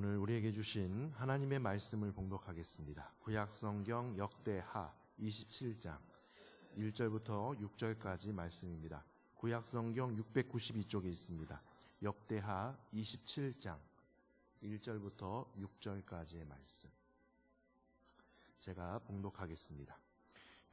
오늘 우리에게 주신 하나님의 말씀을 봉독하겠습니다. 구약성경 역대하 27장 1절부터 6절까지 말씀입니다. 구약성경 692쪽에 있습니다. 역대하 27장 1절부터 6절까지의 말씀 제가 봉독하겠습니다.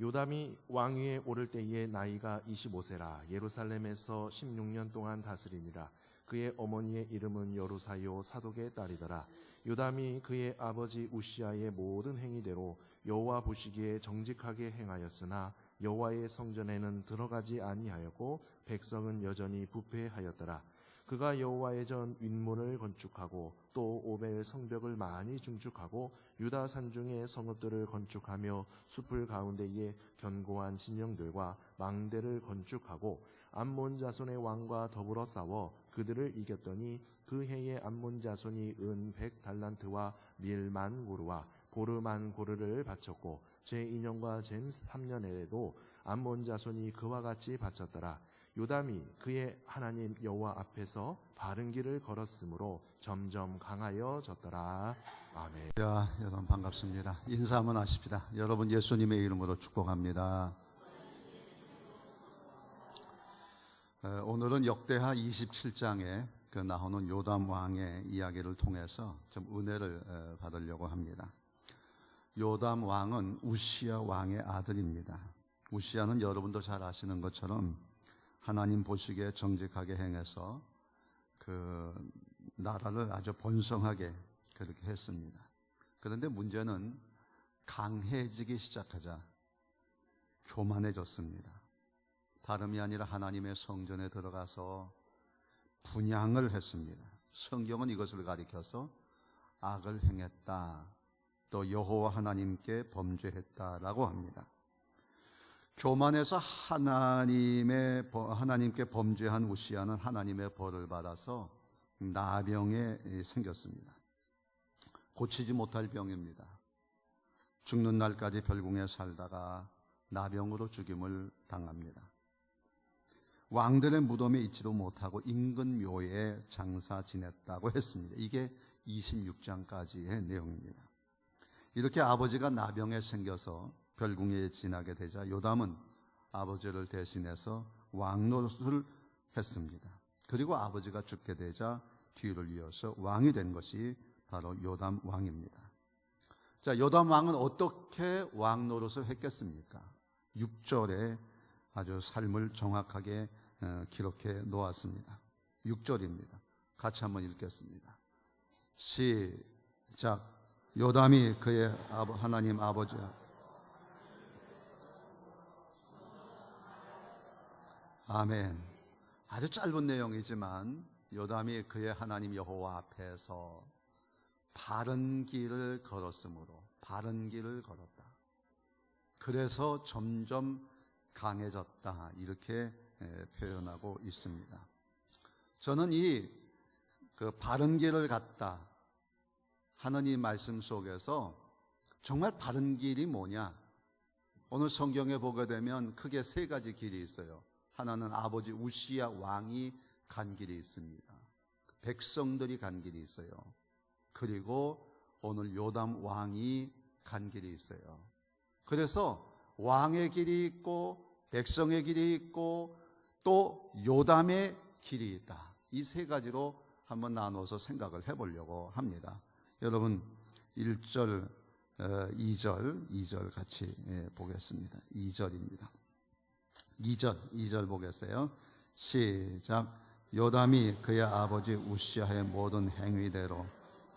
요담이 왕위에 오를 때에 나이가 25세라 예루살렘에서 16년 동안 다스리니라. 그의 어머니의 이름은 여루사요 사독의 딸이더라. 요담이 그의 아버지 우시아의 모든 행위대로 여호와 보시기에 정직하게 행하였으나 여호와의 성전에는 들어가지 아니하였고 백성은 여전히 부패하였더라. 그가 여호와의 전 윗문을 건축하고 또 오벨 성벽을 많이 중축하고 유다 산중의 성읍들을 건축하며 숲을 가운데에 견고한 진영들과 망대를 건축하고 암몬 자손의 왕과 더불어 싸워 그들을 이겼더니 그 해에 암몬 자손이 은 100달란트와 밀 10,000고르와 보르 10,000고르를 바쳤고 제2년과 제3년에도 암몬 자손이 그와 같이 바쳤더라. 요담이 그의 하나님 여호와 앞에서 바른 길을 걸었으므로 점점 강하여졌더라. 아멘. 여러분 반갑습니다. 인사 한번 하십시다. 여러분 예수님의 이름으로 축복합니다. 오늘은 역대하 27장에 나오는 요담 왕의 이야기를 통해서 좀 은혜를 받으려고 합니다. 요담 왕은 우시아 왕의 아들입니다. 우시아는 여러분도 잘 아시는 것처럼 하나님 보시기에 정직하게 행해서 그 나라를 아주 번성하게 그렇게 했습니다. 그런데 문제는 강해지기 시작하자 교만해졌습니다. 다름이 아니라 하나님의 성전에 들어가서 분향을 했습니다. 성경은 이것을 가리켜서 악을 행했다, 또 여호와 하나님께 범죄했다라고 합니다. 교만해서 하나님께 범죄한 우시아는 하나님의 벌을 받아서 나병에 생겼습니다. 고치지 못할 병입니다. 죽는 날까지 별궁에 살다가 나병으로 죽임을 당합니다. 왕들의 무덤에 있지도 못하고 인근 묘에 장사 지냈다고 했습니다. 이게 26장까지의 내용입니다. 이렇게 아버지가 나병에 생겨서 별궁에 지나게 되자 요담은 아버지를 대신해서 왕노릇을 했습니다. 그리고 아버지가 죽게 되자 뒤를 이어서 왕이 된 것이 바로 요담 왕입니다. 자, 요담 왕은 어떻게 왕노릇을 했겠습니까? 6절에 아주 삶을 정확하게 기록해 놓았습니다. 6절입니다. 같이 한번 읽겠습니다. 시작. 요담이 그의 하나님 아버지 아멘. 아주 짧은 내용이지만 요담이 그의 하나님 여호와 앞에서 바른 길을 걸었으므로 바른 길을 걸었다. 그래서 점점 강해졌다. 이렇게 표현하고 있습니다. 저는 그 바른 길을 갔다 하는 이 말씀 속에서 정말 바른 길이 뭐냐? 오늘 성경에 보게 되면 크게 세 가지 길이 있어요. 하나는 아버지 우시아 왕이 간 길이 있습니다. 백성들이 간 길이 있어요. 그리고 오늘 요담 왕이 간 길이 있어요. 그래서 왕의 길이 있고 백성의 길이 있고 또 요담의 길이 있다. 이 세 가지로 한번 나눠서 생각을 해보려고 합니다. 여러분 1절, 2절 같이 보겠습니다. 2절입니다. 2절 보겠어요. 시작. 요담이 그의 아버지 우시아의 모든 행위대로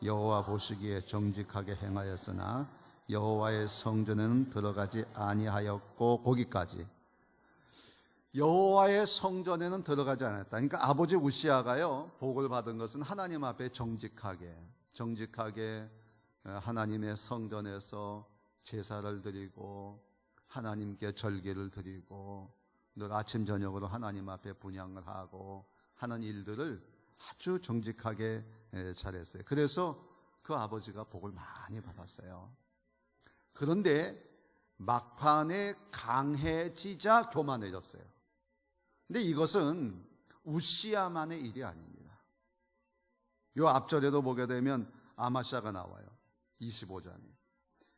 여호와 보시기에 정직하게 행하였으나 여호와의 성전에는 들어가지 아니하였고, 거기까지. 여호와의 성전에는 들어가지 않았다. 그러니까 아버지 우시아가요, 복을 받은 것은 하나님 앞에 정직하게 하나님의 성전에서 제사를 드리고 하나님께 절기를 드리고 늘 아침 저녁으로 하나님 앞에 분향을 하고 하는 일들을 아주 정직하게 잘했어요. 그래서 그 아버지가 복을 많이 받았어요. 그런데 막판에 강해지자 교만해졌어요. 근데 이것은 우시아만의 일이 아닙니다. 요 앞절에도 보게 되면 아마샤가 나와요. 25장에.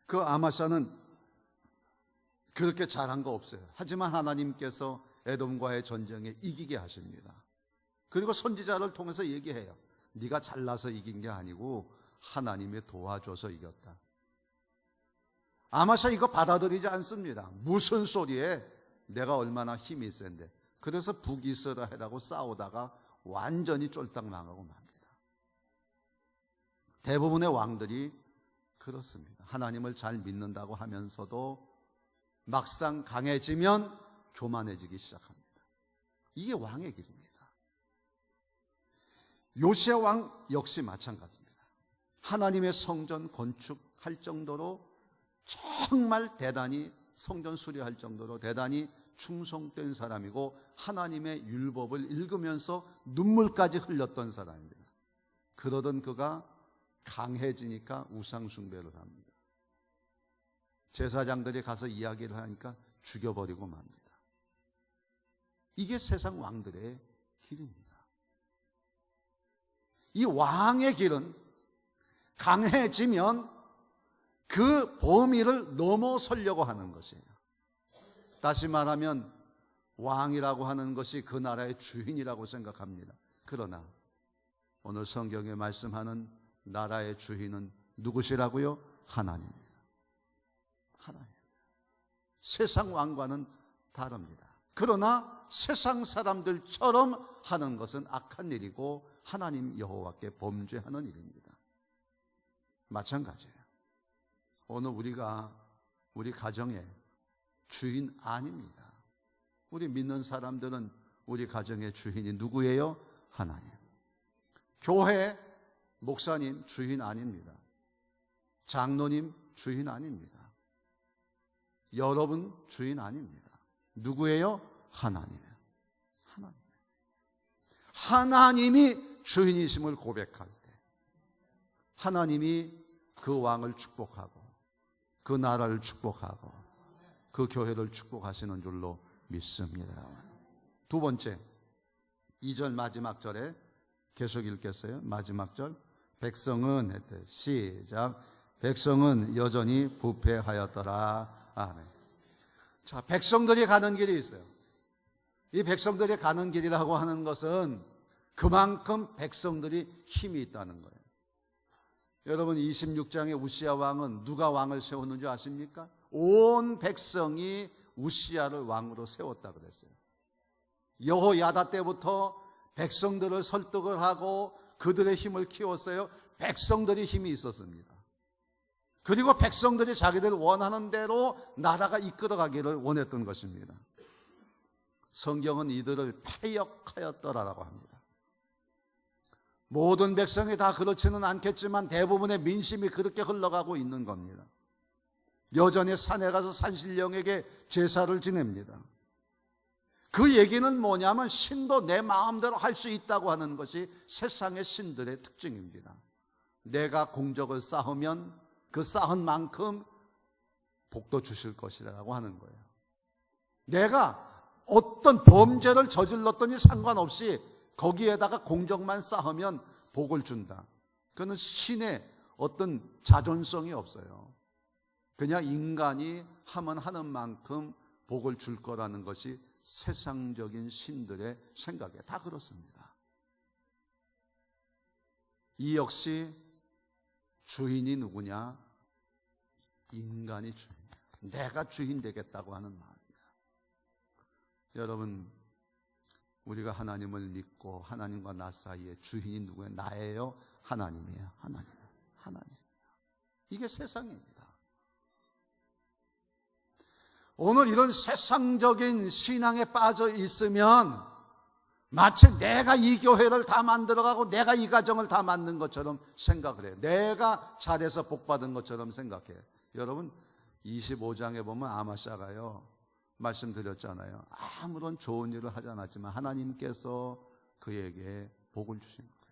그 아마샤는 그렇게 잘한 거 없어요. 하지만 하나님께서 에돔과의 전쟁에 이기게 하십니다. 그리고 선지자를 통해서 얘기해요. 네가 잘나서 이긴 게 아니고 하나님이 도와줘서 이겼다. 아마샤 이거 받아들이지 않습니다. 무슨 소리에, 내가 얼마나 힘이 센데. 그래서 북이스라엘하고 싸우다가 완전히 쫄딱 망하고 맙니다. 대부분의 왕들이 그렇습니다. 하나님을 잘 믿는다고 하면서도 막상 강해지면 교만해지기 시작합니다. 이게 왕의 길입니다. 요시야 왕 역시 마찬가지입니다. 하나님의 성전 건축할 정도로 정말 대단히 성전 수리할 정도로 대단히 충성된 사람이고 하나님의 율법을 읽으면서 눈물까지 흘렸던 사람입니다. 그러던 그가 강해지니까 우상 숭배를 합니다. 제사장들이 가서 이야기를 하니까 죽여버리고 맙니다. 이게 세상 왕들의 길입니다. 이 왕의 길은 강해지면 그 범위를 넘어서려고 하는 것이에요. 다시 말하면 왕이라고 하는 것이 그 나라의 주인이라고 생각합니다. 그러나 오늘 성경에 말씀하는 나라의 주인은 누구시라고요? 하나님입니다. 하나님. 세상 왕과는 다릅니다. 그러나 세상 사람들처럼 하는 것은 악한 일이고 하나님 여호와께 범죄하는 일입니다. 마찬가지예요. 오늘 우리가 우리 가정의 주인 아닙니다. 우리 믿는 사람들은 우리 가정의 주인이 누구예요? 하나님. 교회 목사님 주인 아닙니다. 장로님 주인 아닙니다. 여러분 주인 아닙니다. 누구예요? 하나님. 하나님. 하나님이 주인이심을 고백할 때 하나님이 그 왕을 축복하고 그 나라를 축복하고 그 교회를 축복하시는 줄로 믿습니다. 두 번째, 2절 마지막 절에 계속 읽겠어요. 마지막 절. 백성은 했대. 시작. 백성은 여전히 부패하였더라. 아멘. 자, 백성들이 가는 길이 있어요. 이 백성들이 가는 길이라고 하는 것은 그만큼 백성들이 힘이 있다는 거예요. 여러분 26장의 우시야 왕은 누가 왕을 세웠는지 아십니까? 온 백성이 우시야를 왕으로 세웠다 그랬어요. 여호야다 때부터 백성들을 설득을 하고 그들의 힘을 키웠어요. 백성들이 힘이 있었습니다. 그리고 백성들이 자기들 원하는 대로 나라가 이끌어가기를 원했던 것입니다. 성경은 이들을 패역하였더라라고 합니다. 모든 백성이 다 그렇지는 않겠지만 대부분의 민심이 그렇게 흘러가고 있는 겁니다. 여전히 산에 가서 산신령에게 제사를 지냅니다. 그 얘기는 뭐냐면 신도 내 마음대로 할 수 있다고 하는 것이 세상의 신들의 특징입니다. 내가 공적을 쌓으면 그 쌓은 만큼 복도 주실 것이라고 하는 거예요. 내가 어떤 범죄를 저질렀더니 상관없이 거기에다가 공적만 쌓으면 복을 준다. 그거는 신의 어떤 자존성이 없어요. 그냥 인간이 하면 하는 만큼 복을 줄 거라는 것이 세상적인 신들의 생각이에요. 다 그렇습니다. 이 역시 주인이 누구냐? 인간이 주인이에요. 내가 주인 되겠다고 하는 마음입니다. 여러분, 우리가 하나님을 믿고 하나님과 나 사이에 주인이 누구예요? 나예요? 하나님이에요. 하나님. 이게 세상입니다. 오늘 이런 세상적인 신앙에 빠져 있으면 마치 내가 이 교회를 다 만들어가고 내가 이 가정을 다 만든 것처럼 생각을 해요. 내가 잘해서 복받은 것처럼 생각해요. 여러분 25장에 보면 아마샤가요, 말씀드렸잖아요. 아무런 좋은 일을 하지 않았지만 하나님께서 그에게 복을 주신 거예요.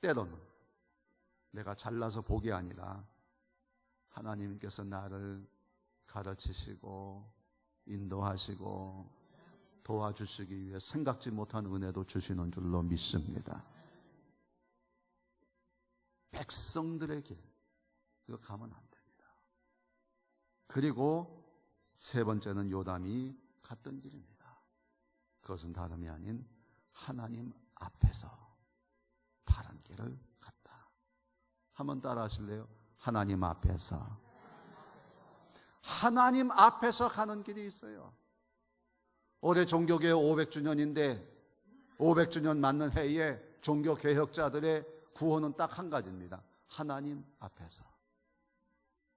때로는 내가 잘나서 복이 아니라 하나님께서 나를 가르치시고 인도하시고 도와주시기 위해 생각지 못한 은혜도 주시는 줄로 믿습니다. 백성들의 길, 이거 가면 안 됩니다. 그리고 세 번째는 요담이 갔던 길입니다. 그것은 다름이 아닌 하나님 앞에서 바른 길을 갔다. 한번 따라 하실래요? 하나님 앞에서. 하나님 앞에서 가는 길이 있어요. 올해 종교개혁 500주년인데 500주년 맞는 해에 종교개혁자들의 구호는 딱 한 가지입니다. 하나님 앞에서.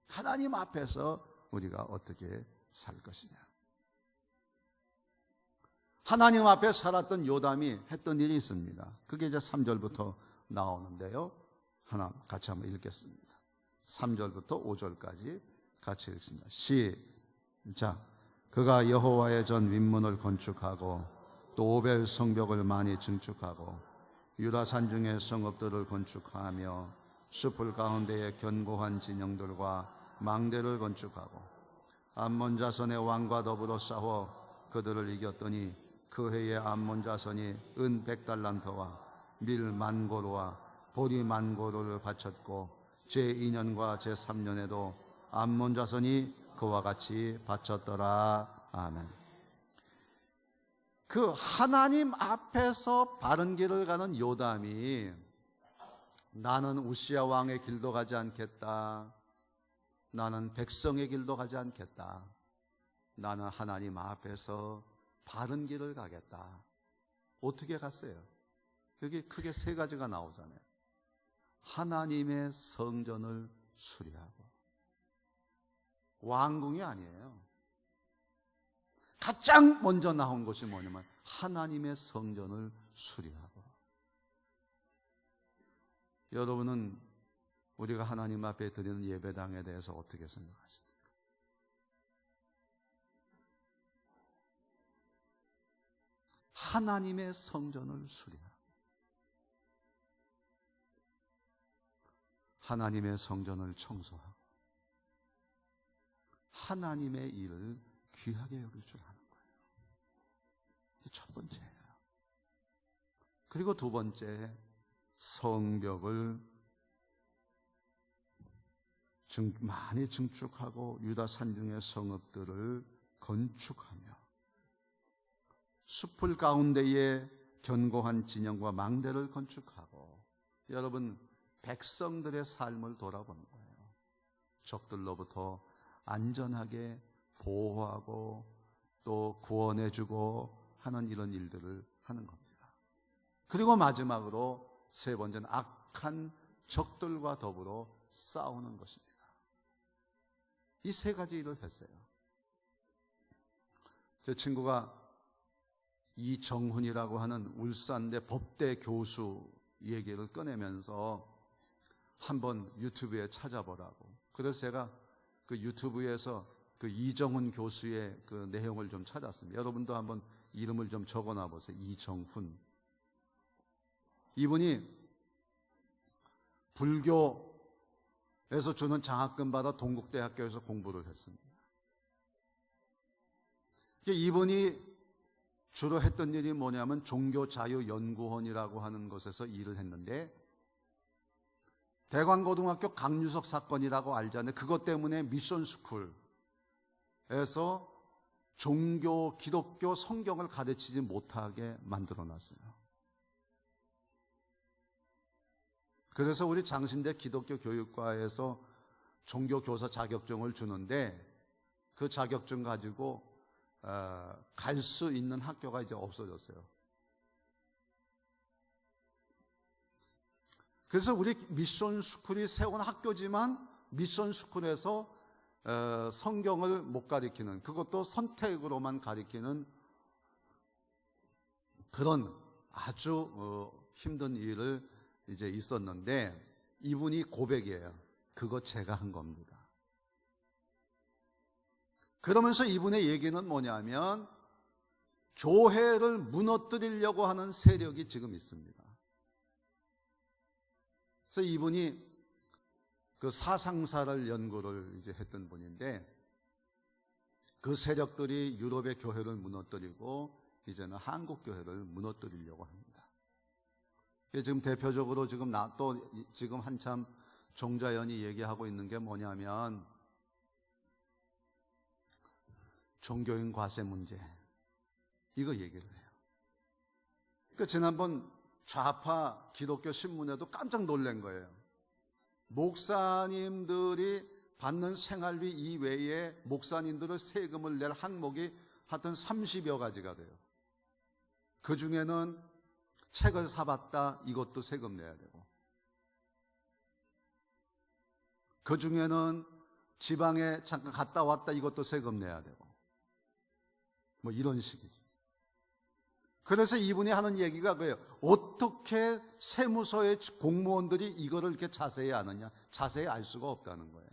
하나님 앞에서 우리가 어떻게 살 것이냐. 하나님 앞에 살았던 요담이 했던 일이 있습니다. 그게 이제 3절부터 나오는데요. 하나 같이 한번 읽겠습니다. 3절부터 5절까지 같이 읽습니다. 시작. 그가 여호와의 전 윗문을 건축하고 또 오벨 성벽을 많이 증축하고 유다 산중의 성읍들을 건축하며 숲을 가운데에 견고한 진영들과 망대를 건축하고 암몬 자손의 왕과 더불어 싸워 그들을 이겼더니 그 해에 암몬 자손이 은 100달란트와 밀 10,000고루와 보리 10,000고루를 바쳤고 제2년과 제3년에도 암몬 자손이 그와 같이 바쳤더라. 아멘. 그 하나님 앞에서 바른 길을 가는 요담이 나는 우시야 왕의 길도 가지 않겠다. 나는 백성의 길도 가지 않겠다. 나는 하나님 앞에서 바른 길을 가겠다. 어떻게 갔어요? 여기 크게 세 가지가 나오잖아요. 하나님의 성전을 수리하고. 왕궁이 아니에요. 가장 먼저 나온 것이 뭐냐면 하나님의 성전을 수리하고. 여러분은 우리가 하나님 앞에 드리는 예배당에 대해서 어떻게 생각하십니까? 하나님의 성전을 수리하고 하나님의 성전을 청소하고 하나님의 일을 귀하게 여길 줄 아는 거예요. 이게 첫 번째예요. 그리고 두 번째, 성벽을 많이 증축하고 유다 산중의 성읍들을 건축하며 숲을 가운데에 견고한 진영과 망대를 건축하고. 여러분, 백성들의 삶을 돌아보는 거예요. 적들로부터 안전하게 보호하고 또 구원해주고 하는 이런 일들을 하는 겁니다. 그리고 마지막으로 세 번째는 악한 적들과 더불어 싸우는 것입니다. 이 세 가지 일을 했어요. 제 친구가 이정훈이라고 하는 울산대 법대 교수 얘기를 꺼내면서 한번 유튜브에 찾아보라고. 그래서 제가 그 유튜브에서 그 이정훈 교수의 그 내용을 좀 찾았습니다. 여러분도 한번 이름을 좀 적어놔 보세요. 이정훈. 이분이 불교에서 주는 장학금 받아 동국대학교에서 공부를 했습니다. 이분이 주로 했던 일이 뭐냐면 종교자유연구원이라고 하는 곳에서 일을 했는데, 대관고등학교 강유석 사건이라고 알잖아요. 그것 때문에 미션스쿨에서 종교, 기독교 성경을 가르치지 못하게 만들어놨어요. 그래서 우리 장신대 기독교 교육과에서 종교교사 자격증을 주는데 그 자격증 가지고 갈 수 있는 학교가 이제 없어졌어요. 그래서 우리 미션스쿨이 세운 학교지만 미션스쿨에서 성경을 못 가르치는, 그것도 선택으로만 가르치는 그런 아주 힘든 일을 이제 있었는데, 이분이 고백이에요. 그거 제가 한 겁니다. 그러면서 이분의 얘기는 뭐냐면 교회를 무너뜨리려고 하는 세력이 지금 있습니다. 그래서 이분이 그 사상사를 연구를 이제 했던 분인데, 그 세력들이 유럽의 교회를 무너뜨리고 이제는 한국 교회를 무너뜨리려고 합니다. 지금 대표적으로 지금 한참 종자연이 얘기하고 있는 게 뭐냐면 종교인 과세 문제, 이거 얘기를 해요. 그러니까 지난번 좌파 기독교 신문에도 깜짝 놀란 거예요. 목사님들이 받는 생활비 이외에 목사님들을 세금을 낼 항목이 하여튼 30여 가지가 돼요. 그 중에는 책을 사봤다, 이것도 세금 내야 되고, 그 중에는 지방에 잠깐 갔다 왔다, 이것도 세금 내야 되고, 뭐 이런 식이죠. 그래서 이분이 하는 얘기가 그래요. 어떻게 세무서의 공무원들이 이거를 이렇게 자세히 아느냐? 자세히 알 수가 없다는 거예요.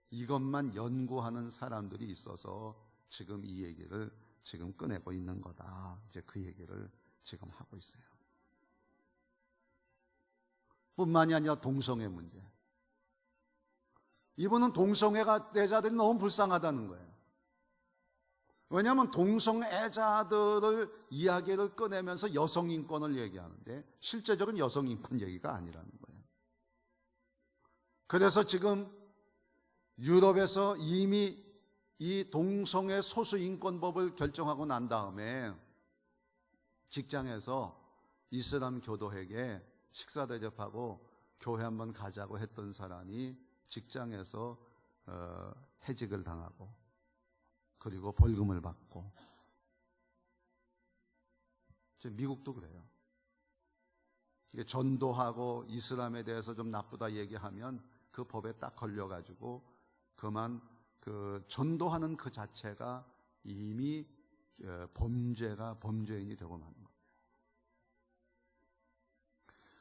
이것만 연구하는 사람들이 있어서 지금 이 얘기를 지금 꺼내고 있는 거다. 이제 그 얘기를 지금 하고 있어요. 뿐만이 아니라 동성애 문제. 이분은 동성애자들이 너무 불쌍하다는 거예요. 왜냐하면 동성애자들을 이야기를 꺼내면서 여성인권을 얘기하는데 실제적인 여성인권 얘기가 아니라는 거예요. 그래서 지금 유럽에서 이미 이 동성애 소수인권법을 결정하고 난 다음에 직장에서 이슬람 교도에게 식사 대접하고 교회 한번 가자고 했던 사람이 직장에서 해직을 당하고 그리고 벌금을 받고, 미국도 그래요. 전도하고 이슬람에 대해서 좀 나쁘다 얘기하면 그 법에 딱 걸려가지고 그만 그 전도하는 그 자체가 이미 범죄인이 되고 마는 거예요.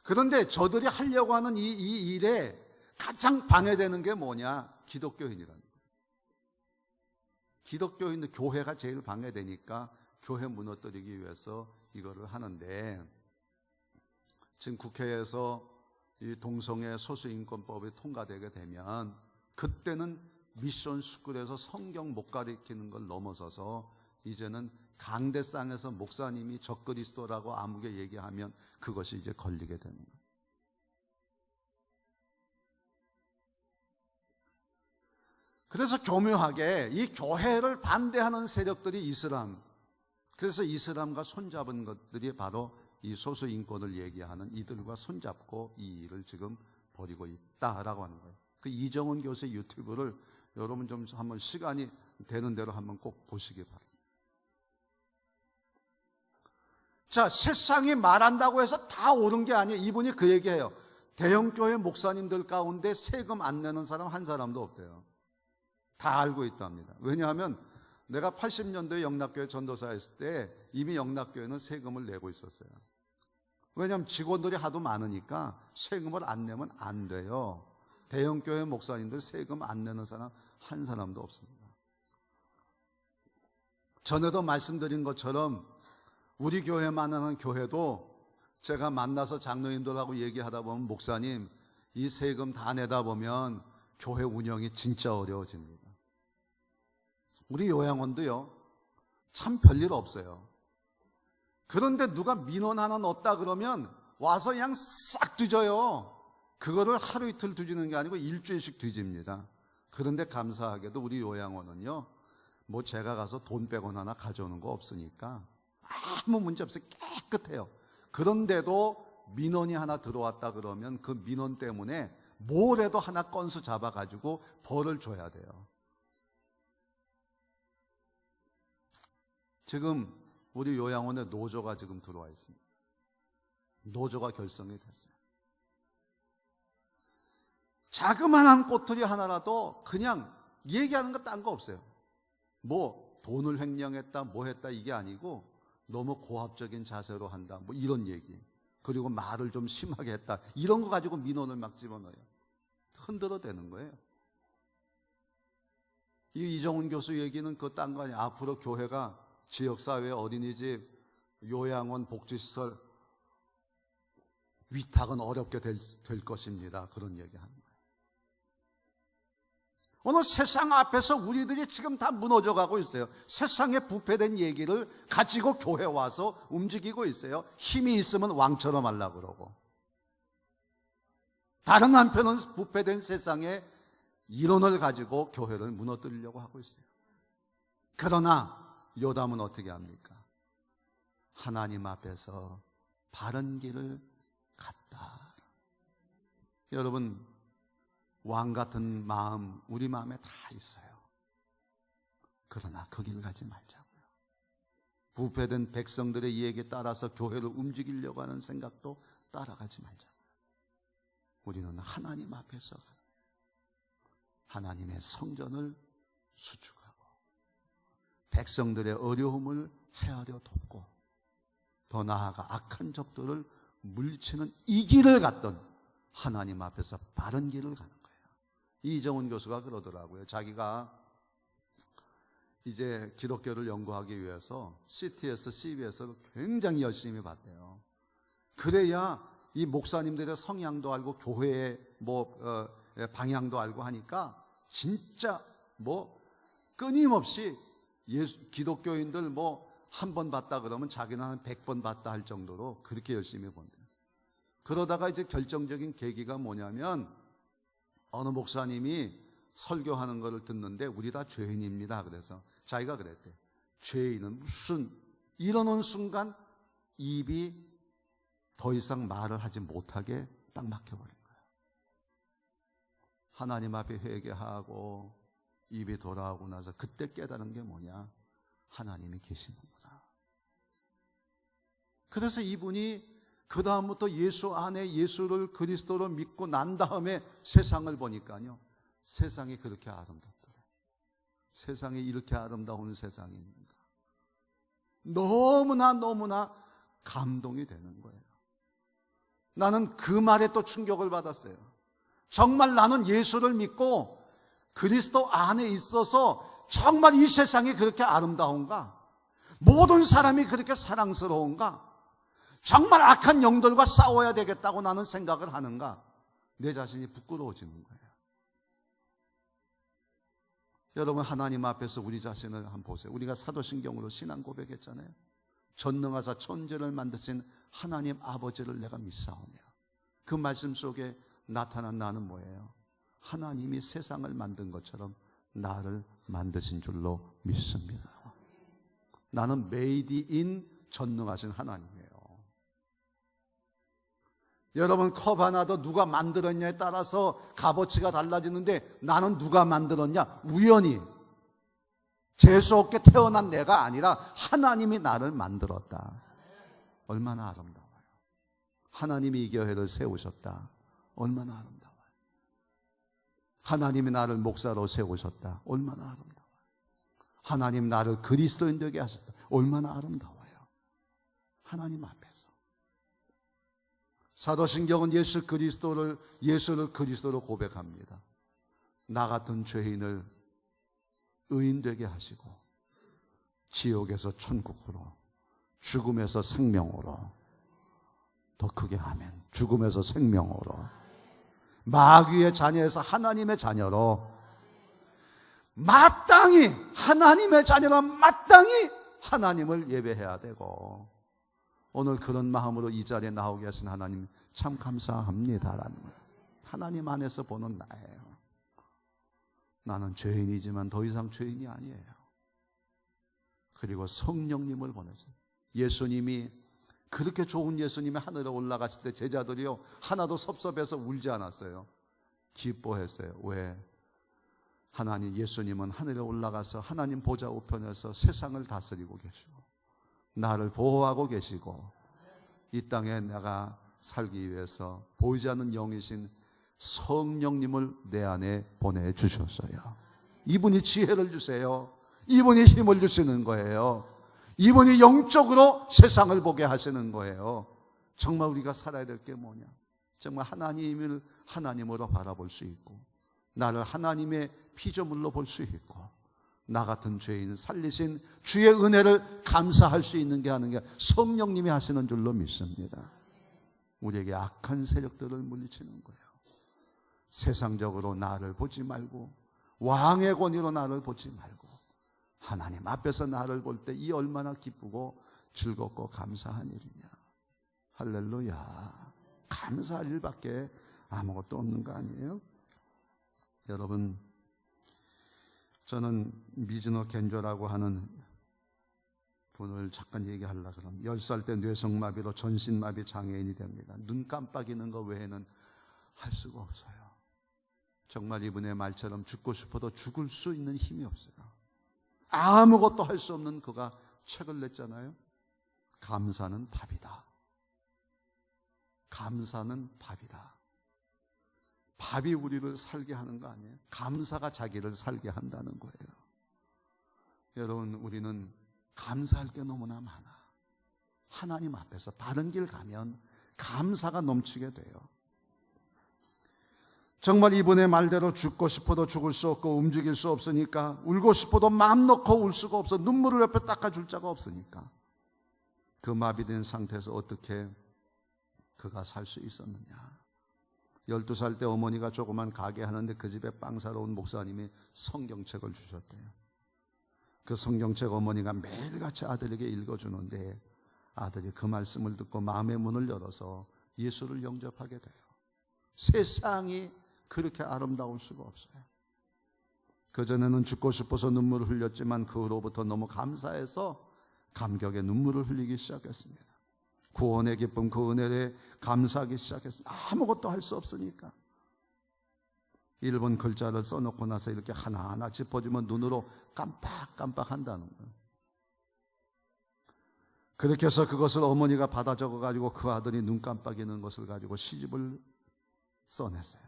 그런데 저들이 하려고 하는 이 일에 가장 방해되는 게 뭐냐? 기독교인이라는 거예요. 기독교인들, 교회가 제일 방해되니까 교회 무너뜨리기 위해서 이거를 하는데, 지금 국회에서 이 동성애 소수인권법이 통과되게 되면 그때는 미션 스쿨에서 성경 못 가르치는 걸 넘어서서 이제는 강대상에서 목사님이 적그리스도라고 아무게 얘기하면 그것이 이제 걸리게 되는 거예요. 그래서 교묘하게 이 교회를 반대하는 세력들이 그래서 이슬람과 손잡은 것들이 바로 이 소수인권을 얘기하는 이들과 손잡고 이 일을 지금 벌이고 있다라고 하는 거예요. 그 이정훈 교수의 유튜브를 여러분 좀 한번 시간이 되는 대로 한번 꼭 보시기 바랍니다. 자, 세상이 말한다고 해서 다 옳은 게 아니에요. 이분이 그 얘기해요. 대형교회 목사님들 가운데 세금 안 내는 사람 한 사람도 없대요. 다 알고 있답니다. 왜냐하면 내가 80년도에 영락교회 전도사였을 때 이미 영락교회는 세금을 내고 있었어요. 왜냐하면 직원들이 하도 많으니까 세금을 안 내면 안 돼요. 대형교회 목사님들 세금 안 내는 사람 한 사람도 없습니다. 전에도 말씀드린 것처럼 우리 교회만 하는 교회도 제가 만나서 장로님들하고 얘기하다 보면 목사님, 이 세금 다 내다 보면 교회 운영이 진짜 어려워집니다. 우리 요양원도요, 참 별일 없어요. 그런데 누가 민원 하나 넣었다 그러면 와서 그냥 싹 뒤져요. 그거를 하루 이틀 뒤지는 게 아니고 일주일씩 뒤집니다. 그런데 감사하게도 우리 요양원은요, 뭐 제가 가서 돈 100원 하나 가져오는 거 없으니까 아무 문제 없어요. 깨끗해요. 그런데도 민원이 하나 들어왔다 그러면 그 민원 때문에 뭐래도 하나 건수 잡아가지고 벌을 줘야 돼요. 지금 우리 요양원에 노조가 지금 들어와 있습니다. 노조가 결성이 됐어요. 자그마한 꼬투리 하나라도 그냥 얘기하는 거 딴 거 없어요. 뭐 돈을 횡령했다 뭐 했다 이게 아니고 너무 고압적인 자세로 한다 뭐 이런 얘기, 그리고 말을 좀 심하게 했다 이런 거 가지고 민원을 막 집어넣어요. 흔들어대는 거예요. 이 이정훈 교수 얘기는 그 딴 거 아니에요. 앞으로 교회가 지역사회 어린이집 요양원 복지시설 위탁은 어렵게 될 것입니다. 그런 얘기하는 거예요. 오늘 세상 앞에서 우리들이 지금 다 무너져 가고 있어요. 세상에 부패된 얘기를 가지고 교회 와서 움직이고 있어요. 힘이 있으면 왕처럼 하려고 그러고, 다른 한편은 부패된 세상의 이론을 가지고 교회를 무너뜨리려고 하고 있어요. 그러나 요담은 어떻게 합니까? 하나님 앞에서 바른 길을 갔다. 여러분, 왕 같은 마음 우리 마음에 다 있어요. 그러나 그 길 가지 말자고요. 부패된 백성들의 이야기에 따라서 교회를 움직이려고 하는 생각도 따라가지 말자고요. 우리는 하나님 앞에서 하나님의 성전을 수축하고 백성들의 어려움을 헤아려 돕고 더 나아가 악한 적들을 물리치는 이 길을 갔던 하나님 앞에서 바른 길을 가는 거예요. 이정훈 교수가 그러더라고요. 자기가 이제 기독교를 연구하기 위해서 CTS, CBS를 굉장히 열심히 봤대요. 그래야 이 목사님들의 성향도 알고 교회의 방향도 알고 하니까 진짜 끊임없이 기독교인들 한 번 봤다 그러면 자기는 한 100번 봤다 할 정도로 그렇게 열심히 본대요. 그러다가 이제 결정적인 계기가 뭐냐면 어느 목사님이 설교하는 거를 듣는데 우리 다 죄인입니다. 그래서 자기가 그랬대. 죄인은 무슨, 이러는 순간 입이 더 이상 말을 하지 못하게 딱 막혀버린 거예요. 하나님 앞에 회개하고 입이 돌아오고 나서 그때 깨달은 게 뭐냐? 하나님이 계시는구나. 그래서 이분이 그 다음부터 예수 안에 예수를 그리스도로 믿고 난 다음에 세상을 보니까요, 세상이 그렇게 아름답더래요. 세상이 이렇게 아름다운 세상입니까? 너무나 감동이 되는 거예요. 나는 그 말에 또 충격을 받았어요. 정말 나는 예수를 믿고 그리스도 안에 있어서 정말 이 세상이 그렇게 아름다운가? 모든 사람이 그렇게 사랑스러운가? 정말 악한 영들과 싸워야 되겠다고 나는 생각을 하는가? 내 자신이 부끄러워지는 거예요. 여러분, 하나님 앞에서 우리 자신을 한번 보세요. 우리가 사도신경으로 신앙 고백했잖아요. 전능하사 천지를 만드신 하나님 아버지를 내가 믿사오며, 그 말씀 속에 나타난 나는 뭐예요? 하나님이 세상을 만든 것처럼 나를 만드신 줄로 믿습니다. 나는 메이드 인 전능하신 하나님이에요. 여러분, 컵 하나도 누가 만들었냐에 따라서 값어치가 달라지는데 나는 누가 만들었냐? 우연히 재수없게 태어난 내가 아니라 하나님이 나를 만들었다. 얼마나 아름다워요. 하나님이 이 교회를 세우셨다. 얼마나 아름다워요. 하나님이 나를 목사로 세우셨다. 얼마나 아름다워요. 하나님 나를 그리스도인 되게 하셨다. 얼마나 아름다워요. 하나님 앞에서. 사도신경은 예수를 그리스도로 고백합니다. 나 같은 죄인을 의인 되게 하시고 지옥에서 천국으로, 죽음에서 생명으로, 더 크게 아멘, 죽음에서 생명으로, 마귀의 자녀에서 하나님의 자녀로, 마땅히 하나님의 자녀라 마땅히 하나님을 예배해야 되고, 오늘 그런 마음으로 이 자리에 나오게 하신 하나님 참 감사합니다라는 거예요. 하나님 안에서 보는 나예요. 나는 죄인이지만 더 이상 죄인이 아니에요. 그리고 성령님을 보내셨어요. 예수님이, 그렇게 좋은 예수님이 하늘에 올라가실 때 제자들이요, 하나도 섭섭해서 울지 않았어요. 기뻐했어요. 왜? 하나님, 예수님은 하늘에 올라가서 하나님 보좌 우편에서 세상을 다스리고 계시고 나를 보호하고 계시고 이 땅에 내가 살기 위해서 보이지 않는 영이신 성령님을 내 안에 보내주셨어요. 이분이 지혜를 주세요. 이분이 힘을 주시는 거예요. 이분이 영적으로 세상을 보게 하시는 거예요. 정말 우리가 살아야 될 게 뭐냐? 정말 하나님을 하나님으로 바라볼 수 있고, 나를 하나님의 피조물로 볼 수 있고, 나 같은 죄인 살리신 주의 은혜를 감사할 수 있는 게 하는 게 성령님이 하시는 줄로 믿습니다. 우리에게 악한 세력들을 물리치는 거예요. 세상적으로 나를 보지 말고 왕의 권위로 나를 보지 말고 하나님 앞에서 나를 볼 때 이 얼마나 기쁘고 즐겁고 감사한 일이냐. 할렐루야. 감사할 일밖에 아무것도 없는 거 아니에요? 여러분, 저는 미즈노 겐조라고 하는 분을 잠깐 얘기하려고 그러면 10살 때 뇌성마비로 전신마비 장애인이 됩니다. 눈 깜빡이는 거 외에는 할 수가 없어요. 정말 이분의 말처럼 죽고 싶어도 죽을 수 있는 힘이 없어요. 아무것도 할 수 없는 그가 책을 냈잖아요. 감사는 밥이다. 감사는 밥이다. 밥이 우리를 살게 하는 거 아니에요? 감사가 자기를 살게 한다는 거예요. 여러분, 우리는 감사할 게 너무나 많아. 하나님 앞에서 바른 길 가면 감사가 넘치게 돼요. 정말 이분의 말대로 죽고 싶어도 죽을 수 없고 움직일 수 없으니까, 울고 싶어도 마음 놓고 울 수가 없어. 눈물을 옆에 닦아줄 자가 없으니까 그 마비된 상태에서 어떻게 그가 살 수 있었느냐. 12살 때 어머니가 조그만 가게 하는데 그 집에 빵 사러 온 목사님이 성경책을 주셨대요. 그 성경책 어머니가 매일같이 아들에게 읽어주는데 아들이 그 말씀을 듣고 마음의 문을 열어서 예수를 영접하게 돼요. 세상이 그렇게 아름다울 수가 없어요. 그전에는 죽고 싶어서 눈물을 흘렸지만 그 후로부터 너무 감사해서 감격의 눈물을 흘리기 시작했습니다. 구원의 기쁨, 그 은혜에 감사하기 시작했습니다. 아무것도 할 수 없으니까. 일본 글자를 써놓고 나서 이렇게 하나하나 짚어주면 눈으로 깜빡깜빡 한다는 거예요. 그렇게 해서 그것을 어머니가 받아 적어가지고 그 아들이 눈 깜빡이는 것을 가지고 시집을 써냈어요.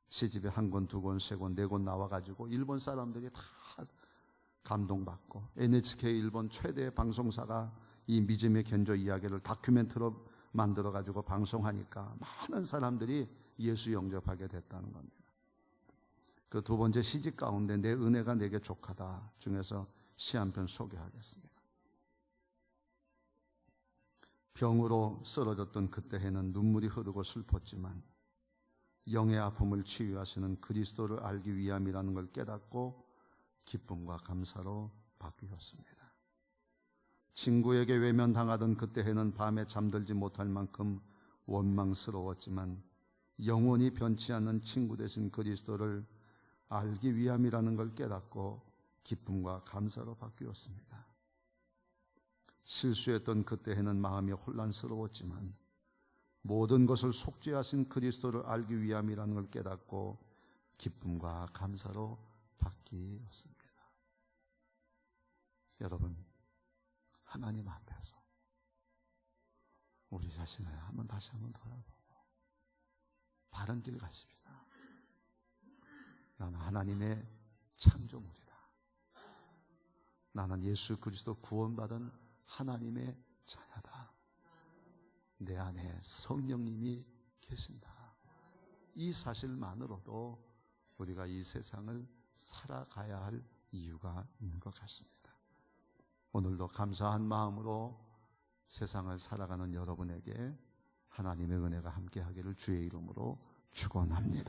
시집에 1권, 2권, 3권, 4권 나와가지고 일본 사람들이 다 감동받고 NHK 일본 최대 방송사가 이 미즈노 겐조 이야기를 다큐멘터리로 만들어가지고 방송하니까 많은 사람들이 예수 영접하게 됐다는 겁니다. 그 두 번째 시집 가운데 내 은혜가 내게 족하다 중에서 시 한 편 소개하겠습니다. 병으로 쓰러졌던 그때 해는 눈물이 흐르고 슬펐지만 영의 아픔을 치유하시는 그리스도를 알기 위함이라는 걸 깨닫고 기쁨과 감사로 바뀌었습니다. 친구에게 외면당하던 그때 해는 밤에 잠들지 못할 만큼 원망스러웠지만 영원히 변치 않는 친구 되신 그리스도를 알기 위함이라는 걸 깨닫고 기쁨과 감사로 바뀌었습니다. 실수했던 그때 해는 마음이 혼란스러웠지만 모든 것을 속죄하신 그리스도를 알기 위함이라는 걸 깨닫고 기쁨과 감사로 바뀌었습니다. 여러분, 하나님 앞에서 우리 자신을 다시 한번 돌아보고 바른 길 가십시다. 나는 하나님의 창조물이다. 나는 예수 그리스도 구원받은 하나님의 자녀다. 내 안에 성령님이 계신다. 이 사실만으로도 우리가 이 세상을 살아가야 할 이유가 있는 것 같습니다. 오늘도 감사한 마음으로 세상을 살아가는 여러분에게 하나님의 은혜가 함께하기를 주의 이름으로 축원합니다.